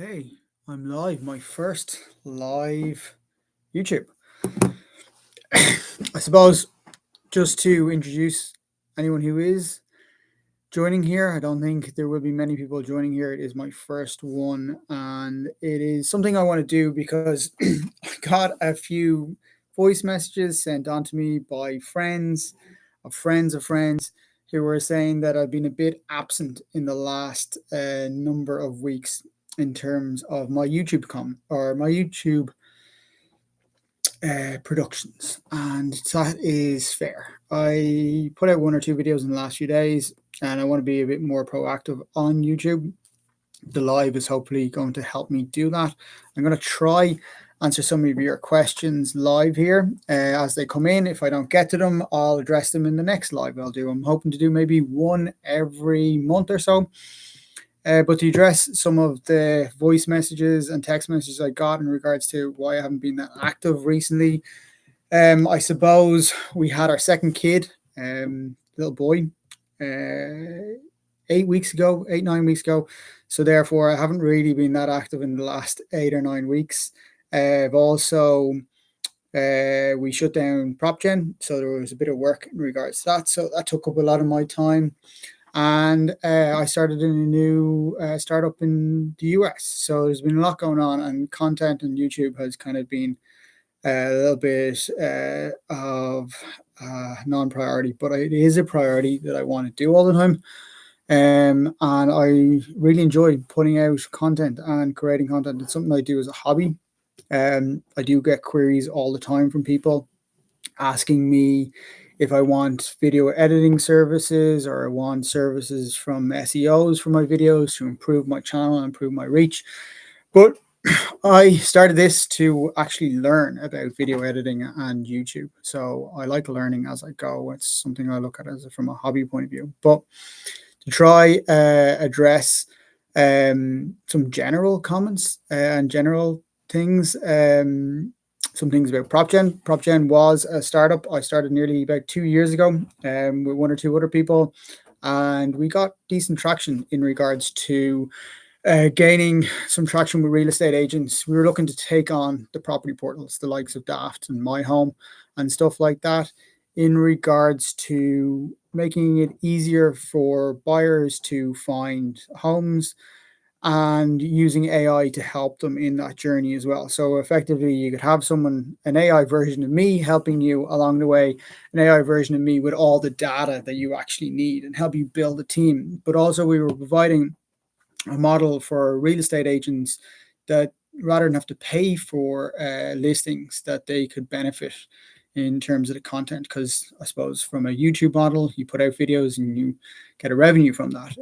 Okay, I'm live. My first live YouTube. I suppose just to introduce anyone who is joining here, I don't think there will be many people joining here. It is my first one, and it is something I want to do because I got a few voice messages sent on to me by friends of friends who were saying that I've been a bit absent in the last number of weeks in terms of my YouTube productions, and that is fair. I put out one or two videos in the last few days, and I want to be a bit more proactive on YouTube. The live is hopefully going to help me do that. I'm going to try answer some of your questions live here as they come in. If I don't get to them, I'll address them in the next live I'll do. I'm hoping to do maybe one every month or so. But to address some of the voice messages and text messages I got in regards to why I haven't been that active recently, I suppose we had our second kid, little boy, 8 weeks ago, 8, 9 weeks ago. So therefore, I haven't really been that active in the last 8 or 9 weeks. I've also we shut down Propgen, so there was a bit of work in regards to that. So that took up a lot of my time. And I started in a new startup in the US. So there's been a lot going on, and content on YouTube has kind of been a little bit of non-priority, but it is a priority that I want to do all the time. And I really enjoy putting out content and creating content. It's something I do as a hobby. I do get queries all the time from people asking me if I want video editing services or I want services from SEOs for my videos to improve my channel and improve my reach. But I started this to actually learn about video editing and YouTube. So I like learning as I go. It's something I look at as from a hobby point of view. But to try address some general comments and general things. Some things about Propgen. Propgen was a startup I started nearly about 2 years ago with one or two other people, and we got decent traction in regards to gaining some traction with real estate agents. We were looking to take on the property portals, the likes of Daft and My Home and stuff like that, in regards to making it easier for buyers to find homes and using AI to help them in that journey as well. So effectively, you could have an AI version of me helping you along the way, an AI version of me with all the data that you actually need and help you build a team. But also we were providing a model for real estate agents that rather than have to pay for listings, that they could benefit in terms of the content. Because I suppose from a YouTube model, you put out videos and you get a revenue from that.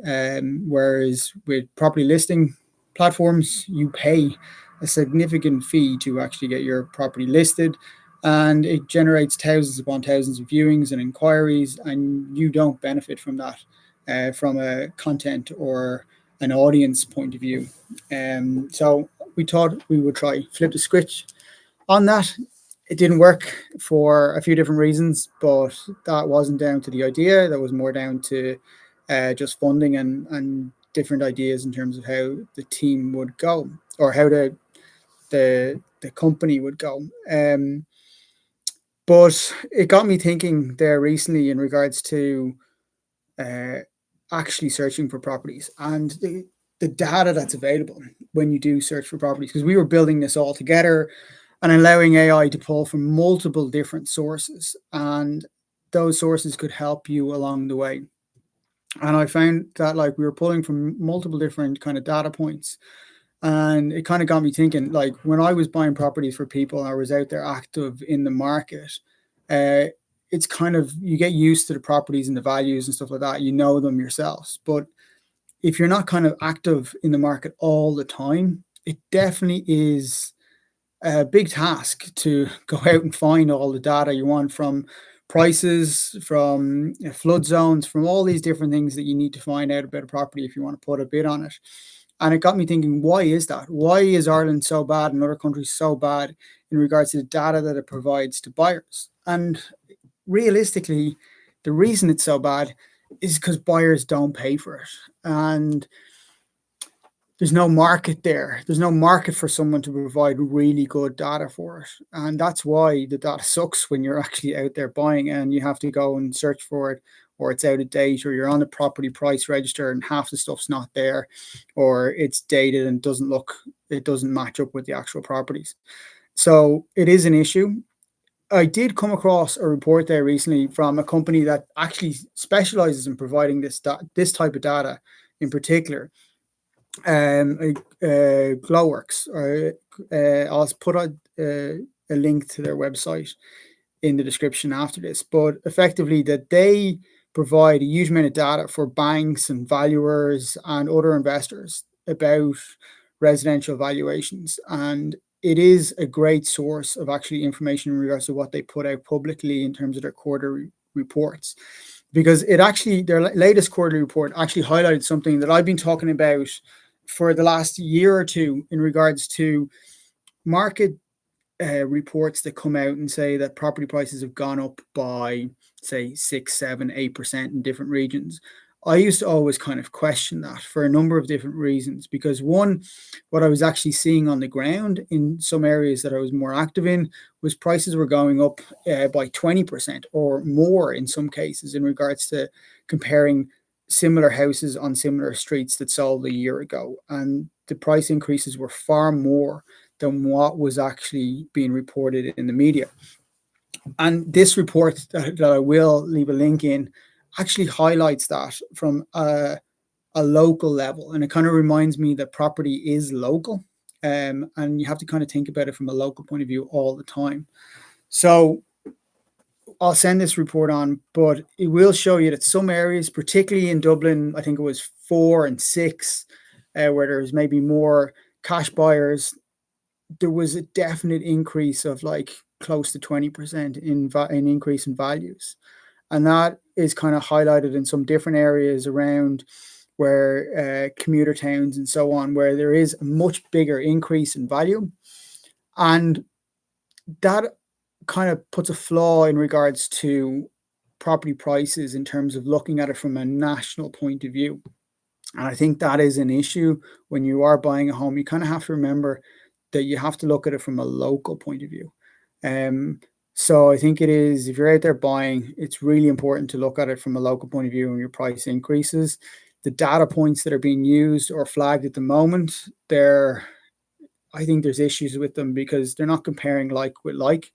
Whereas with property listing platforms, you pay a significant fee to actually get your property listed, and it generates thousands upon thousands of viewings and inquiries, and you don't benefit from that from a content or an audience point of view. So we thought we would try flip the switch on that. It didn't work for a few different reasons, but that wasn't down to the idea. That was more down to just funding and different ideas in terms of how the team would go, or how the company would go. But it got me thinking there recently in regards to uh, actually searching for properties and the data that's available when you do search for properties. Because we were building this all together and allowing AI to pull from multiple different sources, and those sources could help you along the way. And I found that like we were pulling from multiple different kind of data points, and it kind of got me thinking, like when I was buying properties for people and I was out there active in the market, uh, it's kind of you get used to the properties and the values and stuff like that. You know them yourselves. But if you're not kind of active in the market all the time, it definitely is a big task to go out and find all the data you want from prices, from flood zones, from all these different things that you need to find out about a property if you want to put a bid on it. And it got me thinking, why is that? Why is Ireland so bad and other countries so bad in regards to the data that it provides to buyers? And realistically, the reason it's so bad is because buyers don't pay for it. And there's no market there. There's no market for someone to provide really good data for it. And that's why the data sucks when you're actually out there buying and you have to go and search for it, or it's out of date, or you're on the property price register and half the stuff's not there, or it's dated and it doesn't match up with the actual properties. So it is an issue. I did come across a report there recently from a company that actually specializes in providing this type of data in particular, Glowworks. I'll put a link to their website in the description after this. But effectively, that they provide a huge amount of data for banks and valuers and other investors about residential valuations, and it is a great source of actually information in regards to what they put out publicly in terms of their quarterly reports, because it actually, their latest quarterly report actually highlighted something that I've been talking about for the last year or two in regards to market reports that come out and say that property prices have gone up by, say, 6, 7, 8% in different regions. I used to always kind of question that for a number of different reasons, because one, what I was actually seeing on the ground in some areas that I was more active in was prices were going up by 20% or more in some cases in regards to comparing similar houses on similar streets that sold a year ago. And the price increases were far more than what was actually being reported in the media. And this report that I will leave a link in actually highlights that from a local level. And it kind of reminds me that property is local. And you have to kind of think about it from a local point of view all the time. So I'll send this report on, but it will show you that some areas, particularly in Dublin, I think it was 4 and 6, where there's maybe more cash buyers, there was a definite increase of like close to 20% in increase in values. And that is kind of highlighted in some different areas around where commuter towns and so on, where there is a much bigger increase in value. And that kind of puts a flaw in regards to property prices in terms of looking at it from a national point of view. And I think that is an issue when you are buying a home. You kind of have to remember that you have to look at it from a local point of view. So I think it is, if you're out there buying, it's really important to look at it from a local point of view when your price increases. The data points that are being used or flagged at the moment, I think there's issues with them because they're not comparing like with like.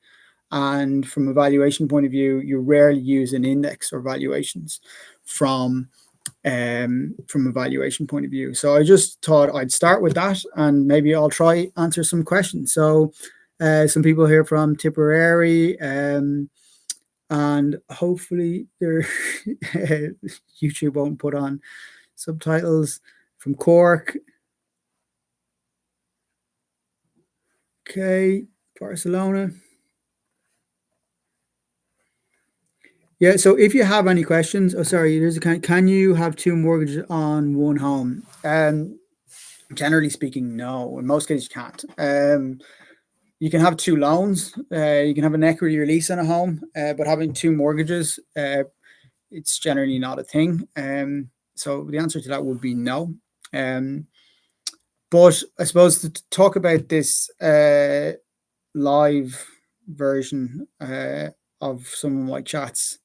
And from a valuation point of view, you rarely use an index or valuations from a valuation point of view. So I just thought I'd start with that, and maybe I'll try answer some questions. So some people here from Tipperary, and hopefully YouTube won't put on subtitles, from Cork. Okay, Barcelona. Yeah, so if you have any questions, there's can you have 2 mortgages on one home? Generally speaking, no. In most cases, you can't. You can have 2 loans. You can have an equity release on a home, but having 2 mortgages, it's generally not a thing. So the answer to that would be no. But I suppose to talk about this live version of some of my chats,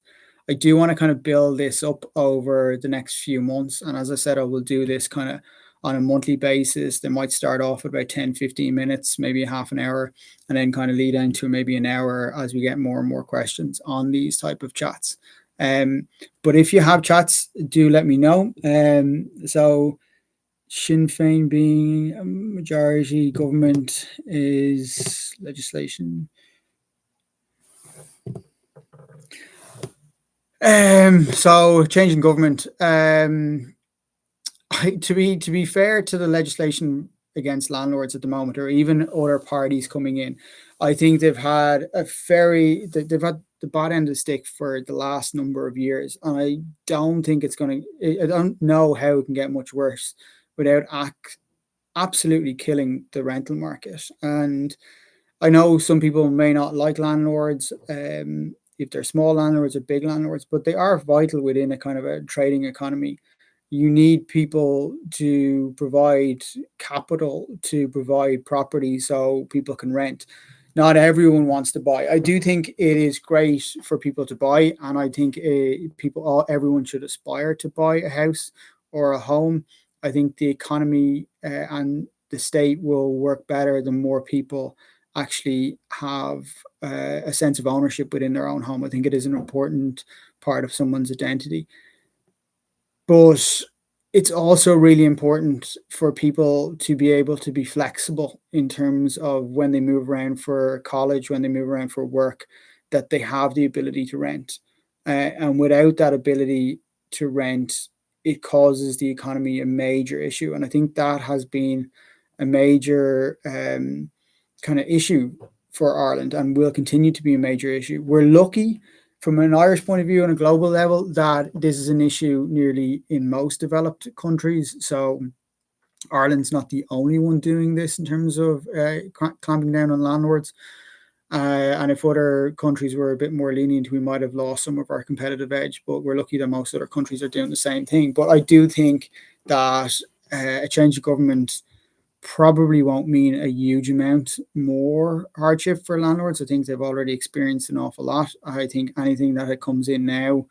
I do want to kind of build this up over the next few months. And as I said, I will do this kind of on a monthly basis. They might start off at about 10, 15 minutes, maybe a half an hour, and then kind of lead into maybe an hour as we get more and more questions on these type of chats. But if you have chats, do let me know. So Sinn Féin being a majority government is legislation. So changing government. To be fair to the legislation against landlords at the moment, or even other parties coming in, I think they've had they've had the bad end of the stick for the last number of years, and I don't think it's going to. I don't know how it can get much worse without absolutely killing the rental market. And I know some people may not like landlords, if they're small landlords or big landlords, but they are vital within a kind of a trading economy. you need people to provide capital to provide property so people can rent. Not everyone wants to buy. I do think it is great for people to buy, and I think everyone should aspire to buy a house or a home. I think the economy and the state will work better the more people actually have a sense of ownership within their own home. I think it is an important part of someone's identity. But it's also really important for people to be able to be flexible in terms of when they move around for college, when they move around for work, that they have the ability to rent. And without that ability to rent, it causes the economy a major issue. And I think that has been a major kind of issue for Ireland and will continue to be a major issue. We're lucky from an Irish point of view on a global level that this is an issue nearly in most developed countries. So Ireland's not the only one doing this in terms of clamping down on landlords. And if other countries were a bit more lenient, we might have lost some of our competitive edge. But we're lucky that most other countries are doing the same thing. But I do think that a change of government probably won't mean a huge amount more hardship for landlords. I think they've already experienced an awful lot. I think anything that comes in now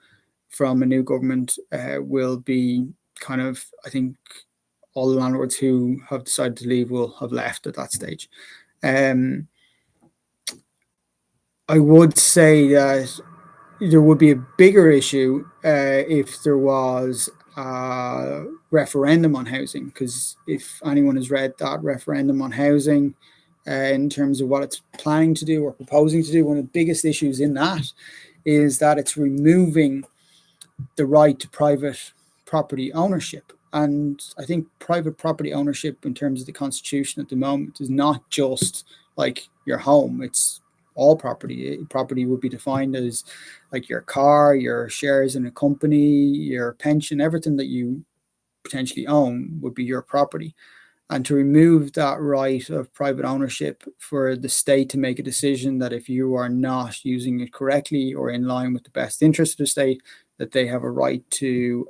from a new government will be kind of, I think all the landlords who have decided to leave will have left at that stage. I would say that there would be a bigger issue if there was a referendum on housing, because if anyone has read that referendum on housing in terms of what it's planning to do or proposing to do, one of the biggest issues in that is that it's removing the right to private property ownership. And I think private property ownership in terms of the constitution at the moment is not just like your home, it's all property. Property would be defined as like your car, your shares in a company, your pension, everything that you potentially own would be your property. And to remove that right of private ownership for the state to make a decision that if you are not using it correctly or in line with the best interest of the state, that they have a right to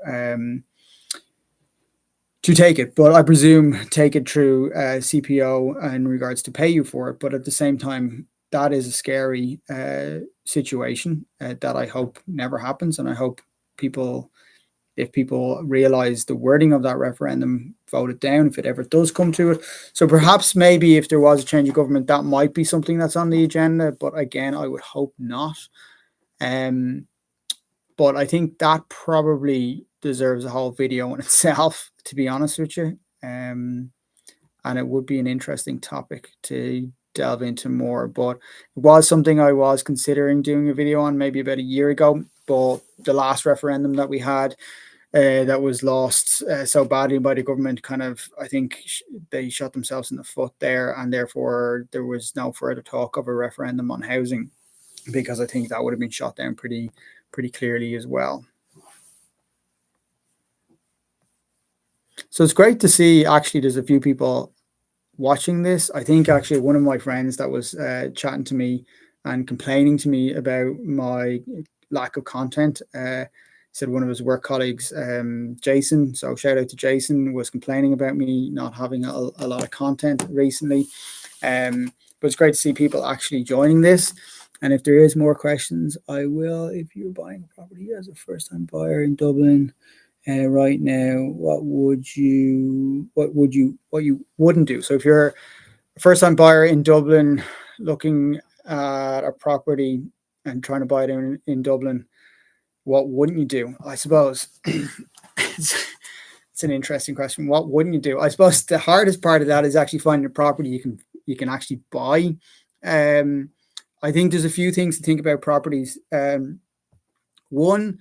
take it. But I presume take it through CPO in regards to pay you for it. But at the same time, that is a scary situation that I hope never happens. And I hope if people realize the wording of that referendum, vote it down if it ever does come to it. So perhaps maybe if there was a change of government, that might be something that's on the agenda. But again, I would hope not. But I think that probably deserves a whole video in itself, to be honest with you. And it would be an interesting topic to delve into more. But it was something I was considering doing a video on maybe about a year ago. But the last referendum that we had that was lost so badly by the government, kind of, I think they shot themselves in the foot there. And therefore, there was no further talk of a referendum on housing, because I think that would have been shot down pretty clearly as well. So it's great to see actually there's a few people watching this. I think actually one of my friends that was chatting to me and complaining to me about my lack of content said one of his work colleagues, Jason, so shout out to Jason, was complaining about me not having a lot of content recently. But it's great to see people actually joining this. And if there is more questions, I will. If you're buying a property as a first-time buyer in Dublin right now, what you wouldn't do? So if you're a first-time buyer in Dublin looking at a property and trying to buy it in Dublin, what wouldn't you do? I suppose it's an interesting question. What wouldn't you do? I suppose the hardest part of that is actually finding a property you can actually buy. I think there's a few things to think about properties. One,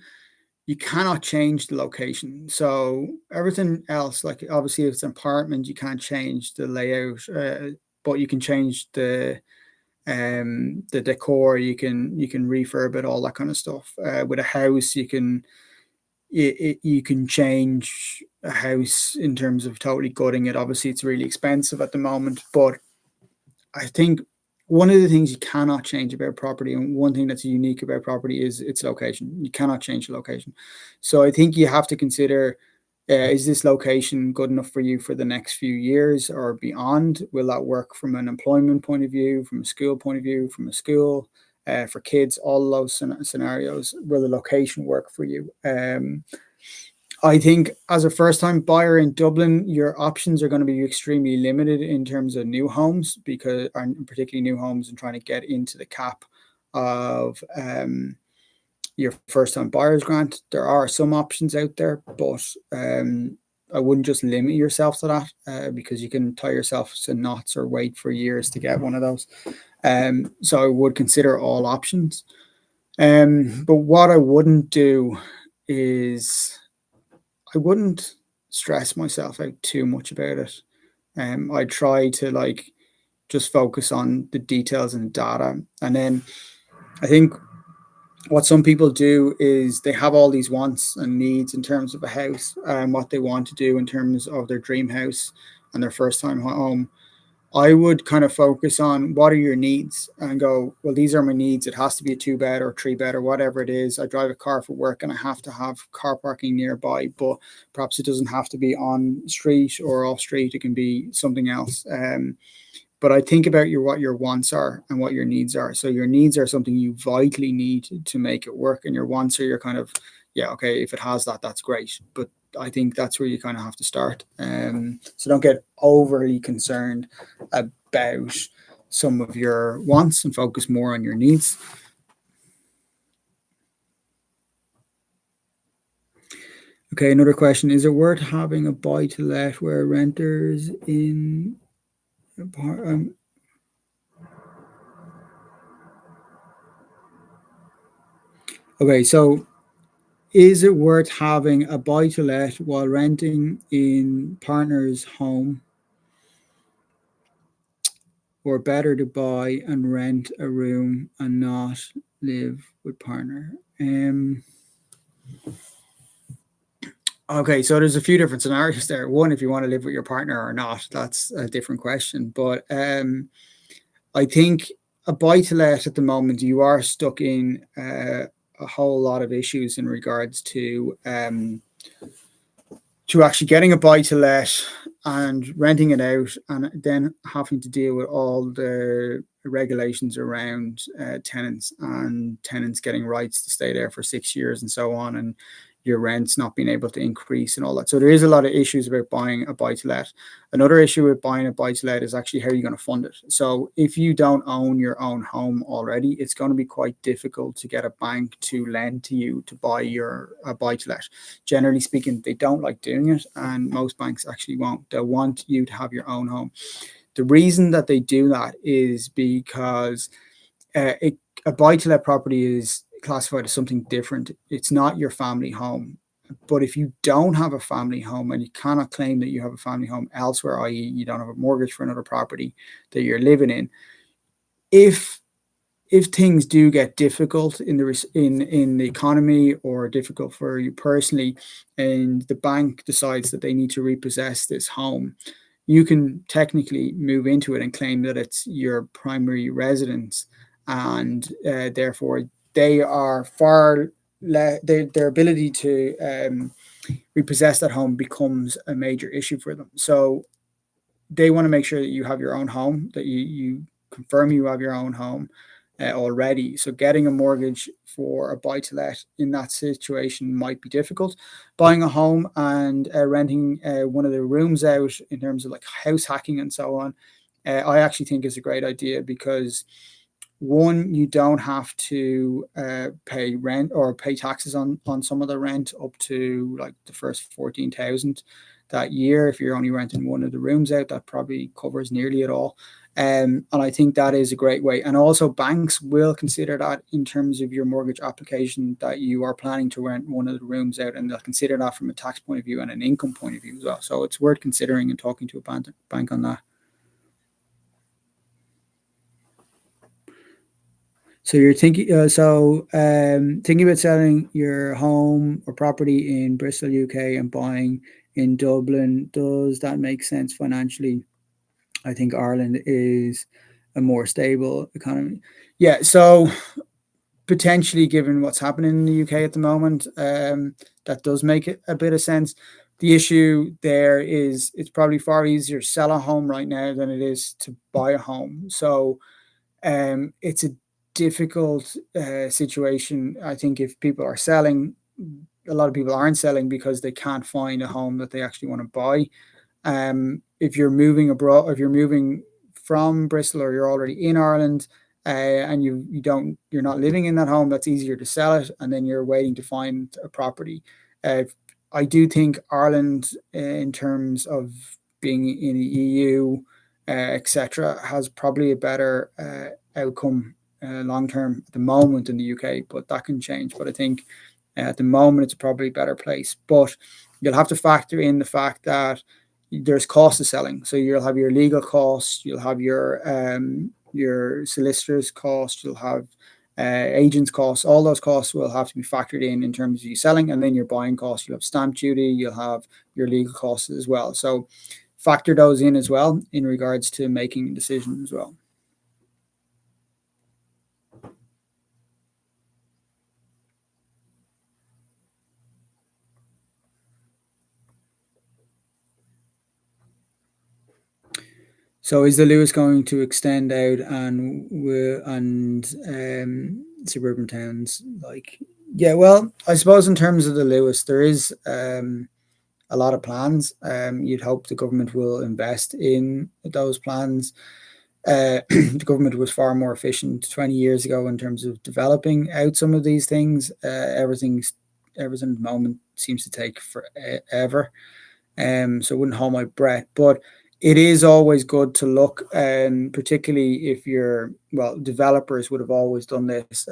you cannot change the location. So everything else, like obviously if it's an apartment, you can't change the layout, but you can change the decor. You can refurb it, all that kind of stuff. With a house, you can change a house in terms of totally gutting it. Obviously, it's really expensive at the moment, but I think one of the things you cannot change about property, and one thing that's unique about property, is its location. You cannot change the location. So I think you have to consider Is this location good enough for you for the next few years or beyond? Will that work from an employment point of view, from a school point of view, from a school for kids? All those scenarios. Will the location work for you? I think as a first time buyer in Dublin, your options are going to be extremely limited in terms of new homes, because, and particularly new homes, and trying to get into the cap of your first time buyer's grant. There are some options out there, but I wouldn't just limit yourself to that, because you can tie yourself to knots or wait for years to get one of those. So I would consider all options. But what I wouldn't do is I wouldn't stress myself out too much about it. I try to like just focus on the details and data. And then I think what some people do is they have all these wants and needs in terms of a house and what they want to do in terms of their dream house and their first time home. I would kind of focus on what are your needs and go, well, these are my needs. It has to be a 2 bed or 3 bed or whatever it is. I drive a car for work and I have to have car parking nearby, but perhaps it doesn't have to be on street or off street. It can be something else. But I think about what your wants are and what your needs are. So your needs are something you vitally need to make it work, and your wants are your kind of, yeah, okay, if it has that, that's great. But I think that's where you kind of have to start. So don't get overly concerned about some of your wants and focus more on your needs. Okay, another question. Is it worth having a buy to let where renters in okay, so is it worth having a buy to let while renting in partner's home, or better to buy and rent a room and not live with partner? Okay, so there's a few different scenarios there. One, if you want to live with your partner or not, that's a different question. But I think a buy to let at the moment, you are stuck in a whole lot of issues in regards to actually getting a buy to let and renting it out, and then having to deal with all the regulations around tenants and tenants getting rights to stay there for 6 years and so on, and your rents not being able to increase and all that. So there is a lot of issues about buying a buy to let. Another issue with buying a buy to let is actually how you're going to fund it. So if you don't own your own home already, it's going to be quite difficult to get a bank to lend to you to buy a buy to let. Generally speaking, they don't like doing it, and most banks actually won't. They'll want you to have your own home. The reason that they do that is because a buy to let property is classified as something different. It's not your family home. But if you don't have a family home and you cannot claim that you have a family home elsewhere, i.e., you don't have a mortgage for another property that you're living in, if things do get difficult in the economy, or difficult for you personally, and the bank decides that they need to repossess this home, you can technically move into it and claim that it's your primary residence, and therefore they are their ability to repossess that home becomes a major issue for them. So they want to make sure that you have your own home, that you confirm you have your own home already. So getting a mortgage for a buy to let in that situation might be difficult. Buying a home and renting one of the rooms out, in terms of like house hacking and so on, I actually think is a great idea, because one, you don't have to pay rent or pay taxes on some of the rent up to like the first 14,000 that year. If you're only renting one of the rooms out, that probably covers nearly it all. And I think that is a great way. And also banks will consider that in terms of your mortgage application, that you are planning to rent one of the rooms out, and they'll consider that from a tax point of view and an income point of view as well. So it's worth considering and talking to a bank on that. So you're thinking, thinking about selling your home or property in Bristol, UK, and buying in Dublin. Does that make sense financially? I think Ireland is a more stable economy. Yeah, so potentially, given what's happening in the UK at the moment, that does make it a bit of sense. The issue there is it's probably far easier to sell a home right now than it is to buy a home. So it's a difficult situation. I think if people are selling, a lot of people aren't selling because they can't find a home that they actually want to buy. If you're moving abroad, if you're moving from Bristol or you're already in Ireland, and you're not living in that home, that's easier to sell it, and then you're waiting to find a property. Uh, I do think Ireland, in terms of being in the EU, etc., has probably a better outcome long term at the moment in the UK, but that can change. But I think at the moment it's probably a better place. But you'll have to factor in the fact that there's cost of selling. So you'll have your legal costs, you'll have your solicitor's cost, you'll have agents costs. All those costs will have to be factored in terms of you selling, and then your buying costs. You'll have stamp duty, you'll have your legal costs as well. So factor those in as well in regards to making a decision as well. So is the Lewis going to extend out and suburban towns? Like, yeah, well, I suppose in terms of the Lewis, there is a lot of plans. You'd hope the government will invest in those plans. The government was far more efficient 20 years ago in terms of developing out some of these things. Everything at the moment seems to take forever. So I wouldn't hold my breath, but it is always good to look, particularly if developers would have always done this.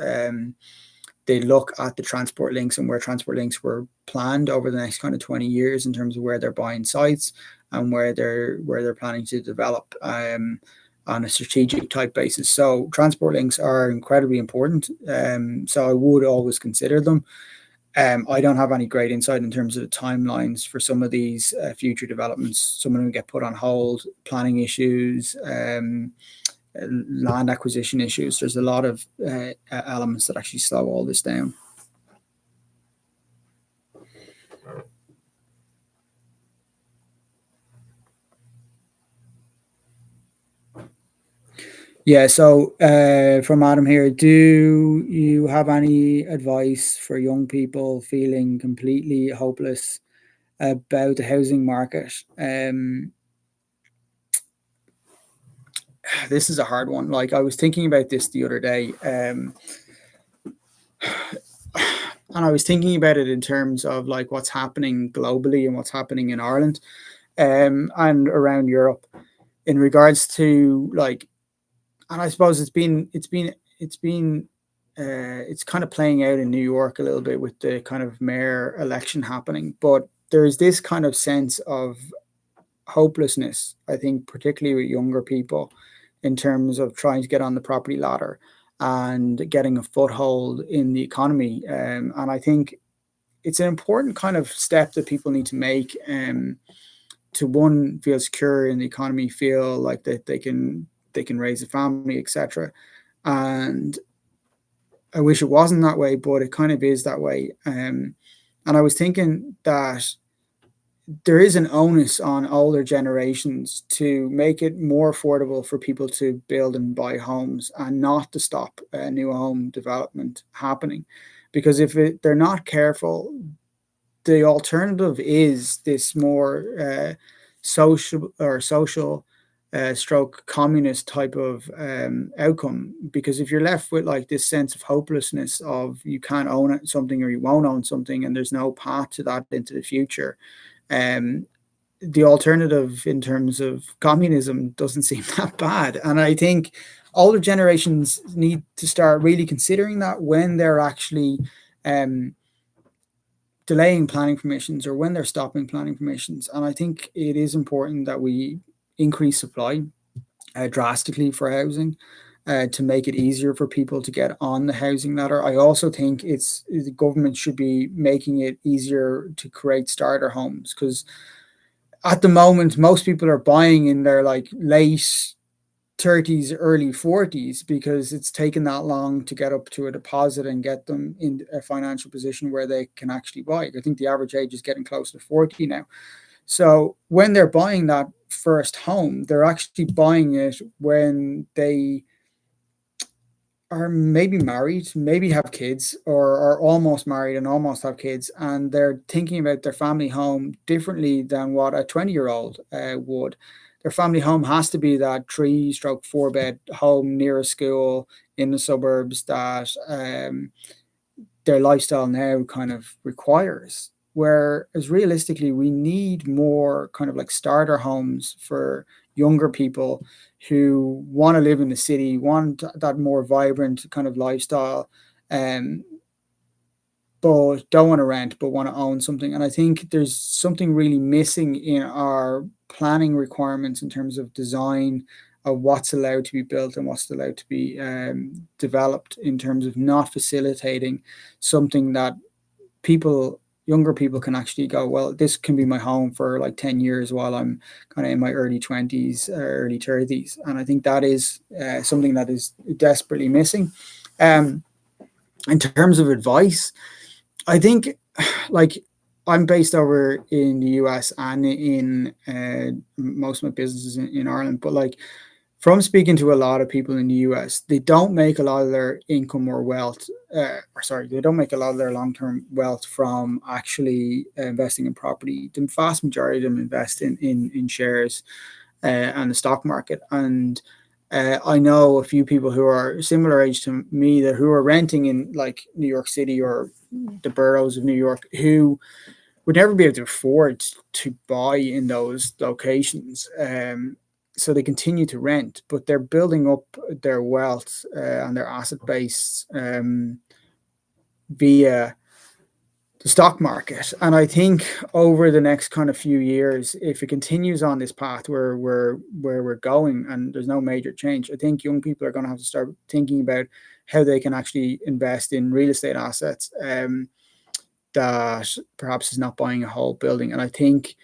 They look at the transport links and where transport links were planned over the next kind of 20 years in terms of where they're buying sites and where they're planning to develop on a strategic type basis. So transport links are incredibly important. So I would always consider them. I don't have any great insight in terms of the timelines for some of these future developments. Some of them get put on hold, planning issues, land acquisition issues. There's a lot of elements that actually slow all this down. Yeah, so from Adam here, do you have any advice for young people feeling completely hopeless about the housing market? This is a hard one. Like, I was thinking about this the other day, and I was thinking about it in terms of like what's happening globally and what's happening in Ireland, and around Europe in regards to like, and I suppose it's kind of playing out in New York a little bit with the kind of mayor election happening, but there's this kind of sense of hopelessness, I think, particularly with younger people, in terms of trying to get on the property ladder and getting a foothold in the economy. And I think it's an important kind of step that people need to make, to one, feel secure in the economy, feel like that they can raise a family, etc. And I wish it wasn't that way, but it kind of is that way. And I was thinking that there is an onus on older generations to make it more affordable for people to build and buy homes and not to stop new home development happening. Because if they're not careful, the alternative is this more social stroke communist type of outcome. Because if you're left with like this sense of hopelessness of you can't own something or you won't own something and there's no path to that into the future, um, the alternative in terms of communism doesn't seem that bad. And I think older generations need to start really considering that when they're actually um, delaying planning permissions or when they're stopping planning permissions. And I think it is important that we increase supply drastically for housing. To make it easier for people to get on the housing ladder. I also think the government should be making it easier to create starter homes, because at the moment most people are buying in their like late 30s, early 40s, because it's taken that long to get up to a deposit and get them in a financial position where they can actually buy. I think the average age is getting close to 40 now. So when they're buying that first home, they're actually buying it when they are maybe married, maybe have kids, or are almost married and almost have kids, and they're thinking about their family home differently than what a 20-year-old would. Their family home has to be that three stroke four bed home near a school in the suburbs that their lifestyle now kind of requires. Whereas realistically, we need more kind of like starter homes for younger people who want to live in the city, want that more vibrant kind of lifestyle, um, but don't want to rent, but want to own something. And I think there's something really missing in our planning requirements in terms of design of what's allowed to be built and what's allowed to be developed, in terms of not facilitating something that people, younger people, can actually go, well, this can be my home for like 10 years while I'm kind of in my early 20s, early 30s. And I think that is something that is desperately missing. Um, in terms of advice, I think, like, I'm based over in the US and in most of my businesses in Ireland, but like, from speaking to a lot of people in the US, they don't make a lot of their income or wealth, or sorry, they don't make a lot of their long term wealth from actually investing in property. The vast majority of them invest in shares and the stock market. And I know a few people who are similar age to me, that who are renting in like New York City or the boroughs of New York, who would never be able to afford to buy in those locations. So they continue to rent, but they're building up their wealth and their asset base via the stock market. And I think over the next kind of few years, if it continues on this path where we're going and there's no major change, I think young people are going to have to start thinking about how they can actually invest in real estate assets that perhaps is not buying a whole building. And I think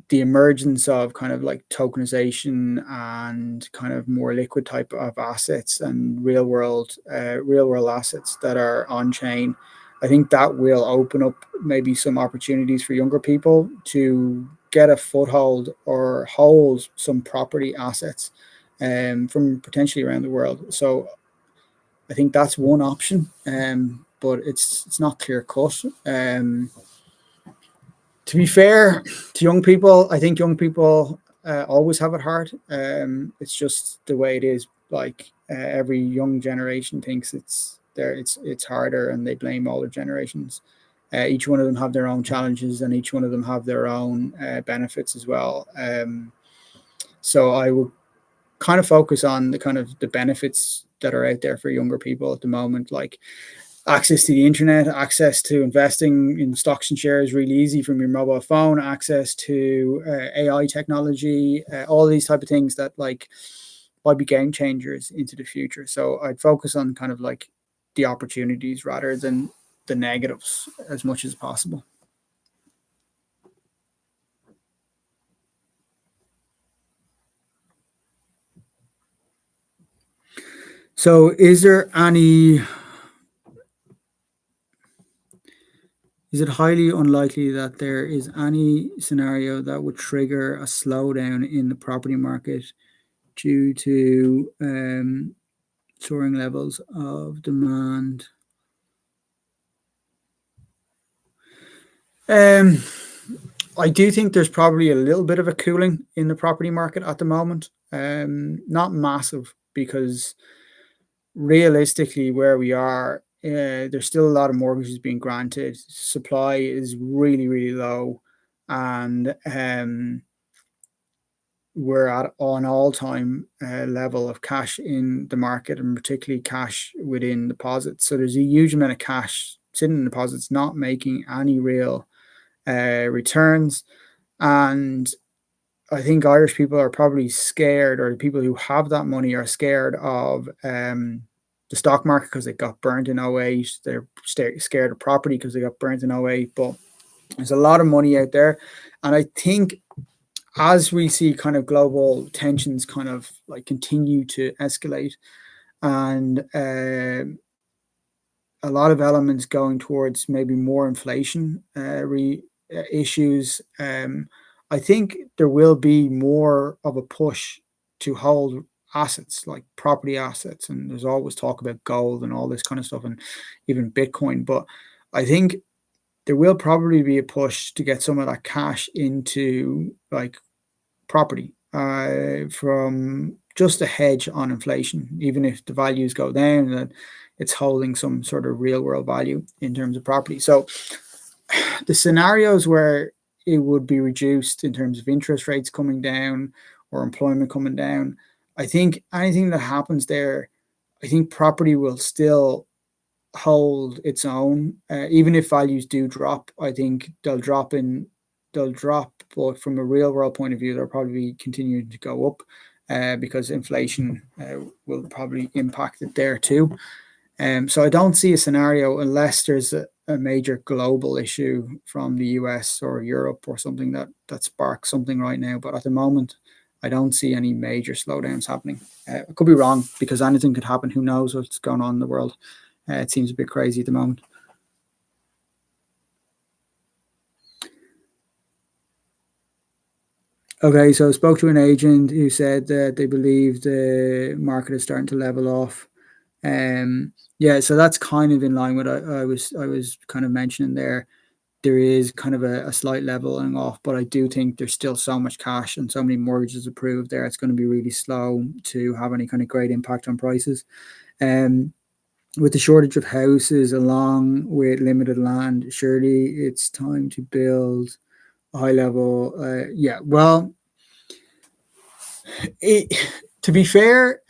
the emergence of kind of like tokenization and kind of more liquid type of assets and real world assets that are on chain, I think that will open up maybe some opportunities for younger people to get a foothold or hold some property assets from potentially around the world. So I think that's one option, but it's not clear cut. To be fair to young people, I think young people always have it hard. It's just the way it is. Like every young generation thinks it's there. It's harder, and they blame older generations. Each one of them have their own challenges, and each one of them have their own benefits as well. So I will kind of focus on the kind of the benefits that are out there for younger people at the moment, like access to the internet, access to investing in stocks and shares really easy from your mobile phone, access to AI technology, all these type of things that like might be game changers into the future. So I'd focus on kind of like the opportunities rather than the negatives as much as possible. So is it highly unlikely that there is any scenario that would trigger a slowdown in the property market due to soaring levels of demand? Um, I do think there's probably a little bit of a cooling in the property market at the moment. Not massive, because realistically, where we are, there's still a lot of mortgages being granted. Supply is really, really low, and we're at an all-time level of cash in the market, and particularly cash within deposits. So there's a huge amount of cash sitting in deposits, not making any real returns. And I think Irish people are probably scared, or the people who have that money are scared of the stock market because they got burnt in '08. They're scared of property because they got burnt in '08. But there's a lot of money out there. And I think as we see kind of global tensions kind of like continue to escalate, and a lot of elements going towards maybe more inflation issues. I think there will be more of a push to hold assets like property assets, and there's always talk about gold and all this kind of stuff, and even Bitcoin. But I think there will probably be a push to get some of that cash into like property from just a hedge on inflation. Even if the values go down, that it's holding some sort of real world value in terms of property. So the scenarios where it would be reduced in terms of interest rates coming down or employment coming down, I think anything that happens there, I think property will still hold its own, even if values do drop. I think they'll drop, but from a real world point of view, they'll probably continue to go up because inflation will probably impact it there too. So I don't see a scenario unless there's a major global issue from the US or Europe or something that sparks something right now. But at the moment, I don't see any major slowdowns happening. I could be wrong because anything could happen. Who knows what's going on in the world? It seems a bit crazy at the moment. Okay, so I spoke to an agent who said that they believe the market is starting to level off. Yeah, so that's kind of in line with I was kind of mentioning there. There is kind of a slight leveling off, but I do think there's still so much cash and so many mortgages approved there. It's going to be really slow to have any kind of great impact on prices. Um, with the shortage of houses along with limited land, surely it's time to build a high level. Yeah, well, it, to be fair,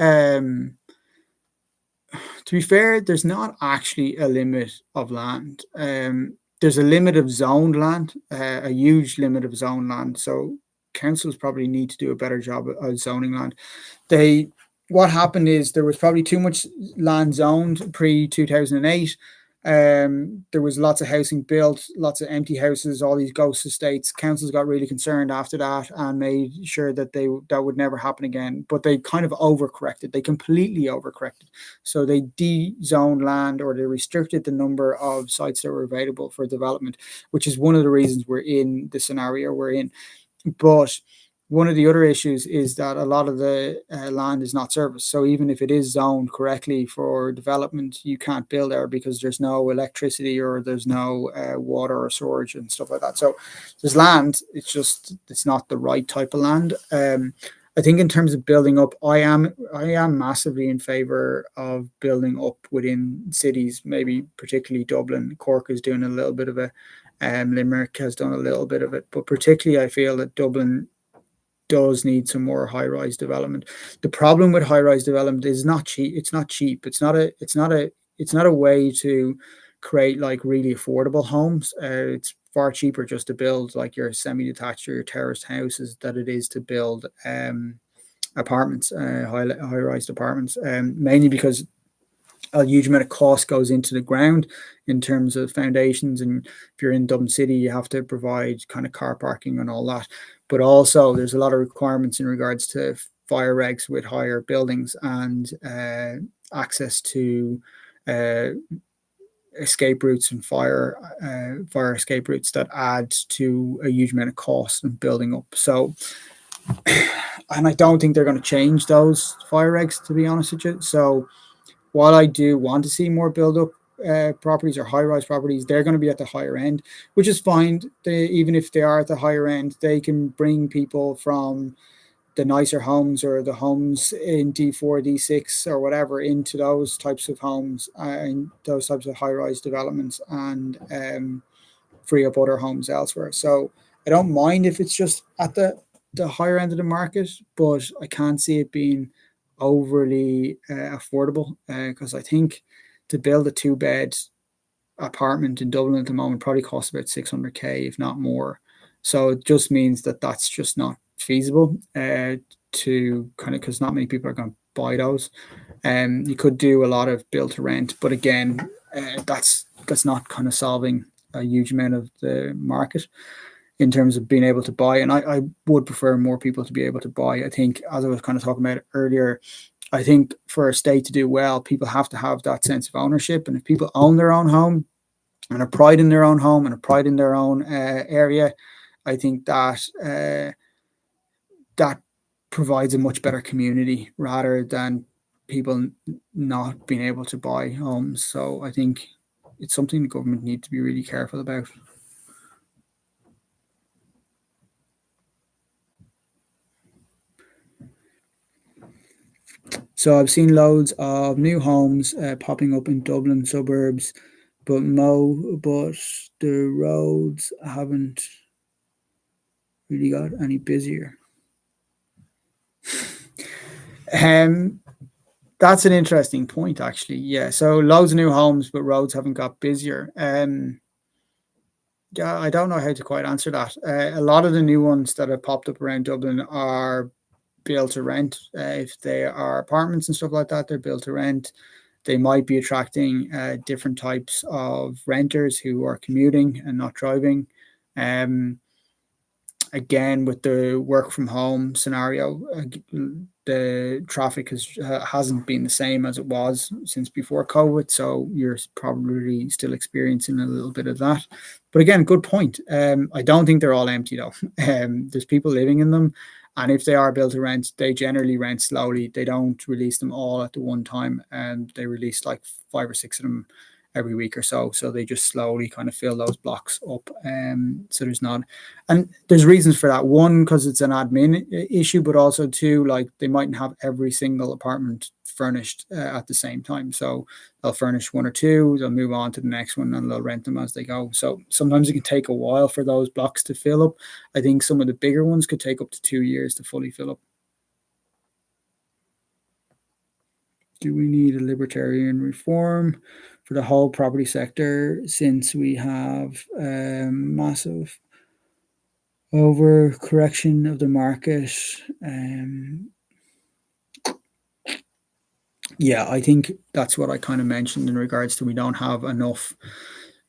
there's not actually a limit of land. There's a limit of zoned land, a huge limit of zoned land. So councils probably need to do a better job of zoning land. They What happened is there was probably too much land zoned pre 2008. There was lots of housing built, lots of empty houses, all these ghost estates. Councils got really concerned after that and made sure that that would never happen again. But they kind of overcorrected. They completely overcorrected. So they de-zoned land, or they restricted the number of sites that were available for development, which is one of the reasons we're in the scenario we're in. But one of the other issues is that a lot of the land is not serviced. So even if it is zoned correctly for development, you can't build there because there's no electricity or there's no water or storage and stuff like that. So there's land. It's not the right type of land. I think in terms of building up, I am massively in favor of building up within cities, maybe particularly Dublin. Cork is doing a little bit of it. Limerick has done a little bit of it, but particularly I feel that Dublin does need some more high-rise development. The problem with high-rise development is not cheap. It's not cheap. It's not a way to create like really affordable homes. It's far cheaper just to build like your semi-detached or your terraced houses than it is to build apartments, high-rise apartments. Mainly because a huge amount of cost goes into the ground in terms of foundations. And if you're in Dublin City, you have to provide kind of car parking and all that. But also, there's a lot of requirements in regards to fire regs with higher buildings and access to uh, escape routes and fire escape routes that add to a huge amount of cost and building up. So, and I don't think they're going to change those fire regs, to be honest with you. So while I do want to see more build up properties or high rise properties, they're going to be at the higher end, which is fine. Even if they are at the higher end, they can bring people from the nicer homes or the homes in D4, D6 or whatever into those types of homes and those types of high rise developments, and free up other homes elsewhere. So I don't mind if it's just at the higher end of the market, but I can't see it being overly affordable because I think to build a two-bed apartment in Dublin at the moment probably costs about 600k, if not more. So it just means that that's just not feasible to kind of, because not many people are going to buy those. You could do a lot of build to rent, but again, that's not kind of solving a huge amount of the market. in terms of being able to buy. And I would prefer more people to be able to buy. I think, as I was kind of talking about earlier, I think for a state to do well, people have to have that sense of ownership. And if people own their own home and a pride in their own home and a pride in their own area, I think that provides a much better community rather than people not being able to buy homes. So I think it's something the government need to be really careful about. So I've seen loads of new homes popping up in Dublin suburbs, but the roads haven't really got any busier. Um, that's an interesting point, actually. Yeah, so loads of new homes, but roads haven't got busier. Yeah, I don't know how to quite answer that. A lot of the new ones that have popped up around Dublin are built to rent. If they are apartments and stuff like that, they're built to rent. They might be attracting different types of renters who are commuting and not driving. Um, Again, with the work from home scenario, the traffic hasn't been the same as it was since before COVID. So you're probably still experiencing a little bit of that. But again, good point. I don't think they're all empty though. There's people living in them, and if they are built to rent, they generally rent slowly. They don't release them all at the one time, and they release like 5 or 6 of them every week or so. So they just slowly kind of fill those blocks up. So there's not, and there's reasons for that. One, because it's an admin issue, but also two, like they mightn't have every single apartment furnished at the same time. So they'll furnish one or two, they'll move on to the next one, and they'll rent them as they go. So sometimes it can take a while for those blocks to fill up. I think some of the bigger ones could take up to 2 years to fully fill up. Do we need a libertarian reform for the whole property sector since we have massive overcorrection of the market? Yeah, I think that's what I kind of mentioned in regards to we don't have enough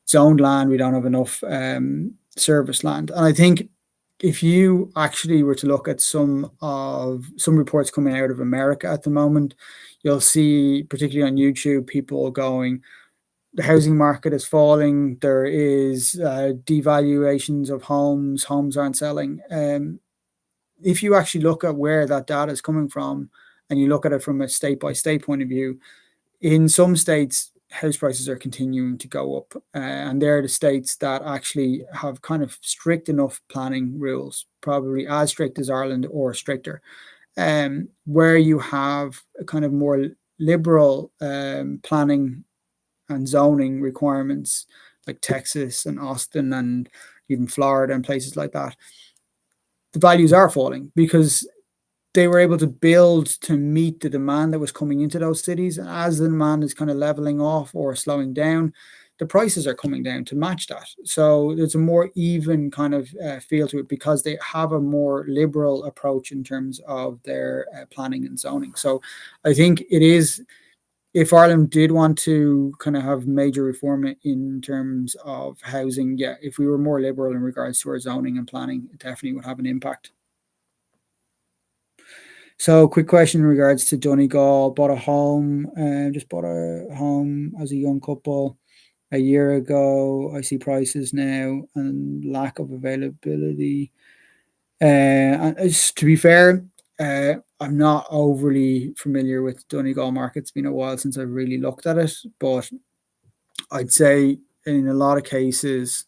zoned land, we don't have enough service land. And I think if you actually were to look at some reports coming out of America at the moment, you'll see, particularly on YouTube, people going, the housing market is falling. There is devaluations of homes aren't selling. If you actually look at where that data is coming from, and you look at it from a state by state point of view, in some states house prices are continuing to go up, and they're the states that actually have kind of strict enough planning rules, probably as strict as Ireland or stricter, where you have a kind of more liberal planning and zoning requirements, like Texas and Austin and even Florida and places like that. The values are falling because they were able to build to meet the demand that was coming into those cities. And as the demand is kind of leveling off or slowing down, the prices are coming down to match that. So there's a more even kind of feel to it because they have a more liberal approach in terms of their planning and zoning. So I think it is, if Ireland did want to kind of have major reform in terms of housing, yeah, if we were more liberal in regards to our zoning and planning, it definitely would have an impact. So, quick question in regards to Donegal. Bought a home, just bought a home as a young couple a year ago. I see prices now and lack of availability. To be fair, I'm not overly familiar with Donegal market. It's been a while since I've really looked at it, but I'd say in a lot of cases,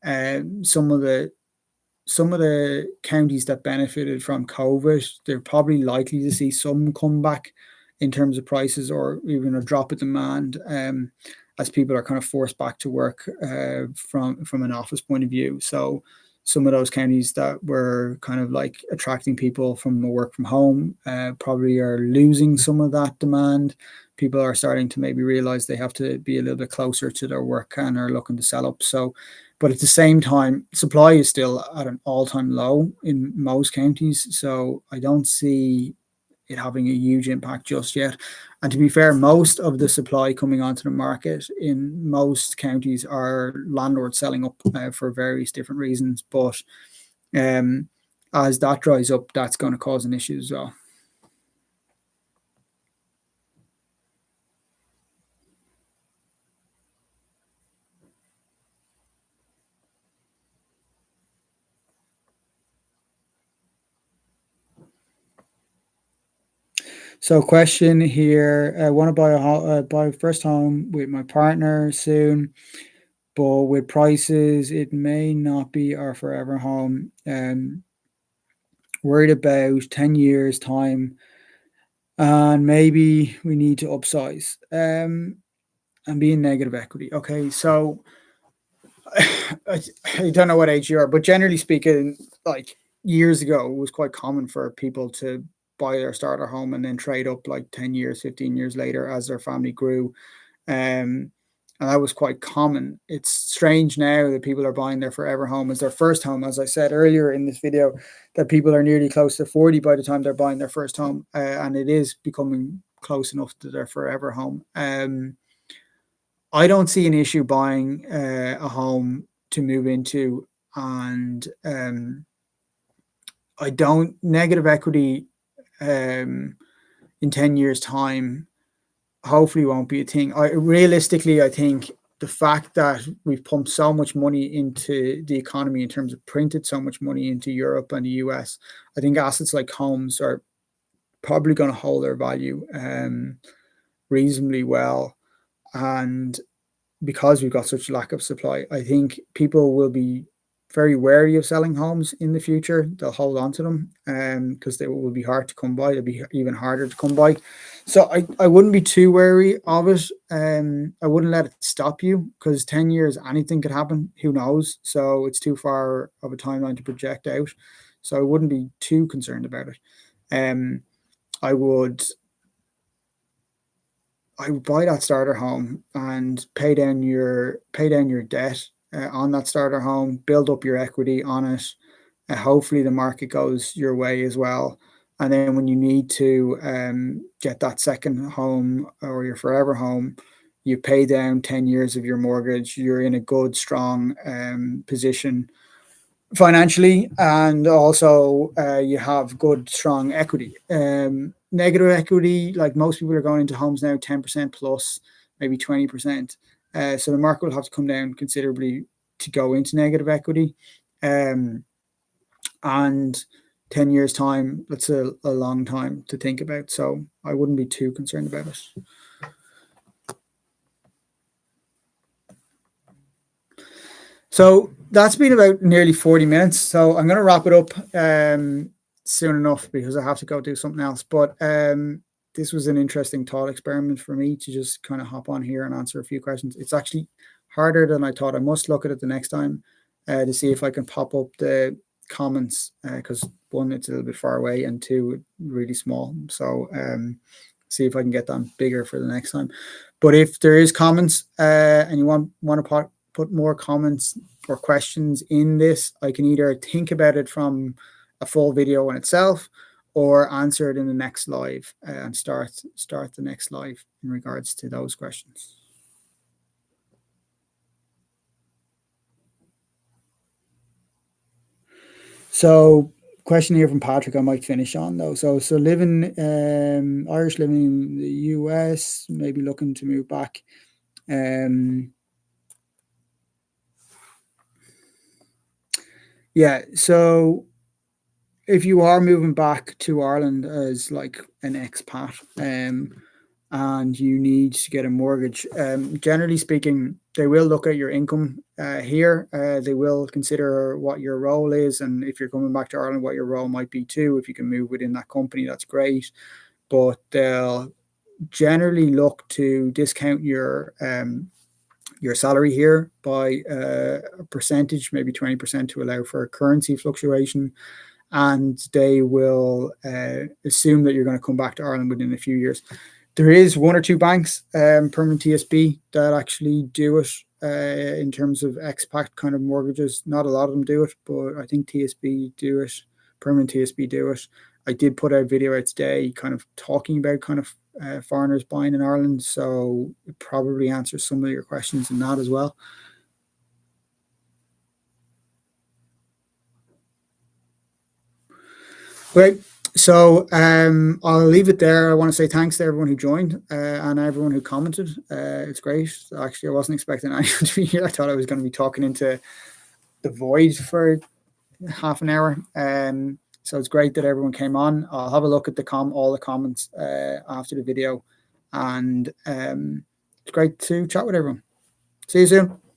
some of the counties that benefited from COVID, they're probably likely to see some comeback in terms of prices or even a drop of demand, as people are kind of forced back to work from an office point of view. So some of those counties that were kind of like attracting people from the work from home probably are losing some of that demand. People are starting to maybe realize they have to be a little bit closer to their work and are looking to sell up. So, but at the same time, supply is still at an all-time low in most counties. So I don't see it having a huge impact just yet. And to be fair, most of the supply coming onto the market in most counties are landlords selling up for various different reasons. But as that dries up, that's going to cause an issue as well. So, question here: I want to buy a first home with my partner soon, but with prices, it may not be our forever home. Worried about 10 years time, and maybe we need to upsize. And be in negative equity. Okay, so I don't know what age you are, but generally speaking, like years ago, it was quite common for people to buy their starter home and then trade up like 10 years, 15 years later as their family grew. Um, and that was quite common. It's strange now that people are buying their forever home as their first home. As I said earlier in this video, that people are nearly close to 40 by the time they're buying their first home. And it is becoming close enough to their forever home. I don't see an issue buying a home to move into, and I don't negative equity in 10 years' time. Hopefully, won't be a thing. Realistically, I think the fact that we've pumped so much money into the economy in terms of printed so much money into Europe and the US, I think assets like homes are probably going to hold their value reasonably well, and because we've got such a lack of supply, I think people will be very wary of selling homes in the future. They'll hold on to them because they will be hard to come by. They'll be even harder to come by. So I wouldn't be too wary of it. I wouldn't let it stop you because 10 years, anything could happen. Who knows? So it's too far of a timeline to project out. So I wouldn't be too concerned about it. I would buy that starter home and pay down your debt on that starter home, build up your equity on it. Hopefully, the market goes your way as well. And then when you need to get that second home or your forever home, you pay down 10 years of your mortgage. You're in a good, strong position financially, and also you have good, strong equity. Negative equity, like most people are going into homes now, 10% plus, maybe 20%. So the market will have to come down considerably to go into negative equity. And 10 years' time, that's a long time to think about. So I wouldn't be too concerned about it. So that's been about nearly 40 minutes. So I'm going to wrap it up soon enough because I have to go do something else. But this was an interesting thought experiment for me to just kind of hop on here and answer a few questions. It's actually harder than I thought. I must look at it the next time to see if I can pop up the comments because one, it's a little bit far away, and two, really small. So see if I can get them bigger for the next time. But if there is comments and you want to put more comments or questions in this, I can either think about it from a full video in itself or answer it in the next live and start the next live in regards to those questions. So question here from Patrick, I might finish on though. So living Irish, living in the US, maybe looking to move back. Yeah, so if you are moving back to Ireland as like an expat, and you need to get a mortgage, generally speaking, they will look at your income here. They will consider what your role is, and if you're coming back to Ireland, what your role might be too. If you can move within that company, that's great. But they'll generally look to discount your salary here by a percentage, maybe 20%, to allow for a currency fluctuation. And they will assume that you're going to come back to Ireland within a few years. There is one or two banks, Permanent TSB, that actually do it in terms of expat kind of mortgages. Not a lot of them do it, but I think TSB do it permanent TSB do it. I did put out a video out today kind of talking about kind of foreigners buying in Ireland, so it probably answers some of your questions in that as well. Great. So I'll leave it there. I want to say thanks to everyone who joined and everyone who commented. It's great. Actually, I wasn't expecting anyone to be here. I thought I was going to be talking into the void for half an hour. So it's great that everyone came on. I'll have a look at all the comments after the video, and it's great to chat with everyone. See you soon.